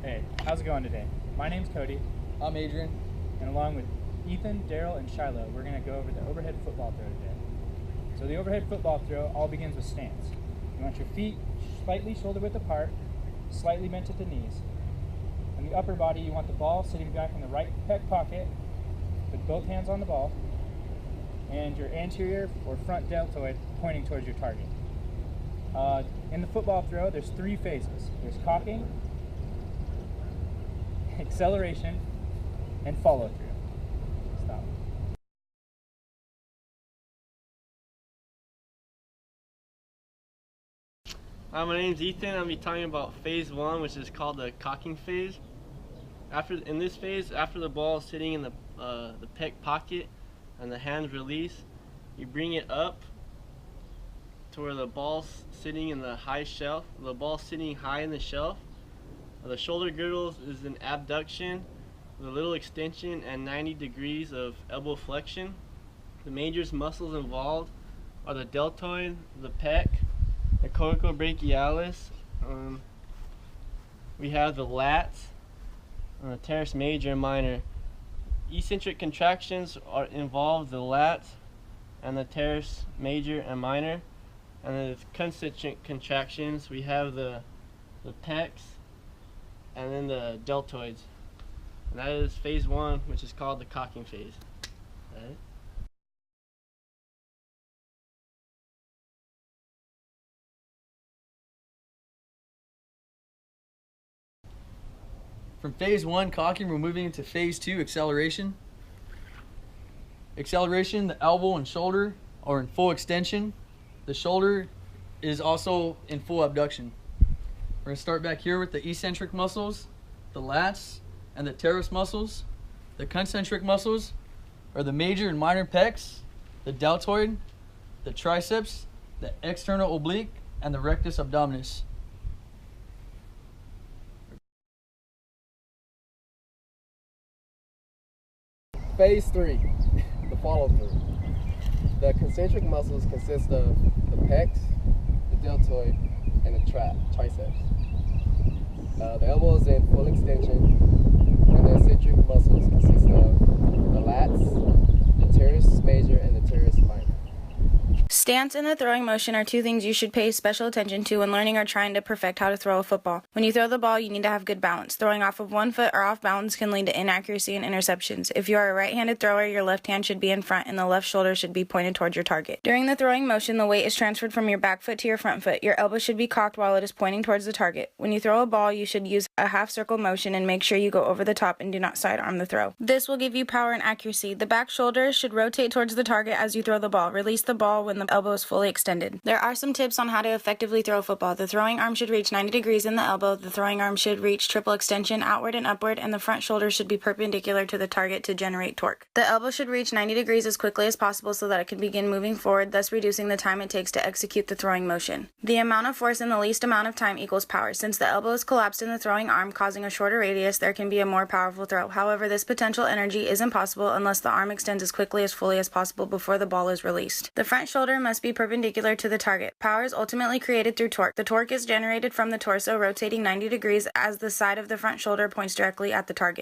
Hey, how's it going today? My name's Cody. I'm Adrian. And along with Ethan, Daryl, and Shiloh, we're going to go over the overhead football throw today. So the overhead football throw all begins with stance. You want your feet slightly shoulder width apart, slightly bent at the knees. On the upper body, you want the ball sitting back in the right pec pocket with both hands on the ball, and your anterior or front deltoid pointing towards your target. In the football throw, there's 3 phases. There's cocking, acceleration, and follow through. Stop. Hi, my name's Ethan. I'll be talking about phase 1, which is called the cocking phase. In this phase, after the ball is sitting in the pec pocket and the hands release, you bring it up to where the ball's sitting in the high shelf. The ball's sitting high in the shelf. The shoulder girdle is an abduction with a little extension and 90 degrees of elbow flexion. The major muscles involved are the deltoid, the pec, the coracobrachialis. We have the lats, the teres major and minor. Eccentric contractions involve the lats and the teres major and minor. And then the concentric contractions, we have the pecs and then the deltoids. And that is phase 1, which is called the cocking phase. Right? From phase 1, cocking, we're moving into phase 2, acceleration. Acceleration, the elbow and shoulder are in full extension. The shoulder is also in full abduction. We're going to start back here with the eccentric muscles, the lats, and the teres muscles. The concentric muscles are the major and minor pecs, the deltoid, the triceps, the external oblique, and the rectus abdominis. Phase 3, the follow-through. The concentric muscles consist of the pecs, the deltoid, and the triceps. The elbow is in full extension, and the eccentric muscles consist of the lats, the teres major, and the teres minor. Stance and the throwing motion are 2 things you should pay special attention to when learning or trying to perfect how to throw a football. When you throw the ball, you need to have good balance. Throwing off of 1 foot or off balance can lead to inaccuracy and interceptions. If you are a right-handed thrower, your left hand should be in front and the left shoulder should be pointed towards your target. During the throwing motion, the weight is transferred from your back foot to your front foot. Your elbow should be cocked while it is pointing towards the target. When you throw a ball, you should use a half circle motion and make sure you go over the top and do not sidearm the throw. This will give you power and accuracy. The back shoulder should rotate towards the target as you throw the ball. Release the ball when the elbow is fully extended. There are some tips on how to effectively throw a football. The throwing arm should reach 90 degrees in the elbow. The throwing arm should reach triple extension outward and upward, and the front shoulder should be perpendicular to the target to generate torque. The elbow should reach 90 degrees as quickly as possible so that it can begin moving forward, thus reducing the time it takes to execute the throwing motion. The amount of force in the least amount of time equals power. Since the elbow is collapsed in the throwing arm, causing a shorter radius, there can be a more powerful throw. However, this potential energy is impossible unless the arm extends as quickly as fully as possible before the ball is released. The front shoulder must be perpendicular to the target. Power is ultimately created through torque. The torque is generated from the torso rotating 90 degrees as the side of the front shoulder points directly at the target.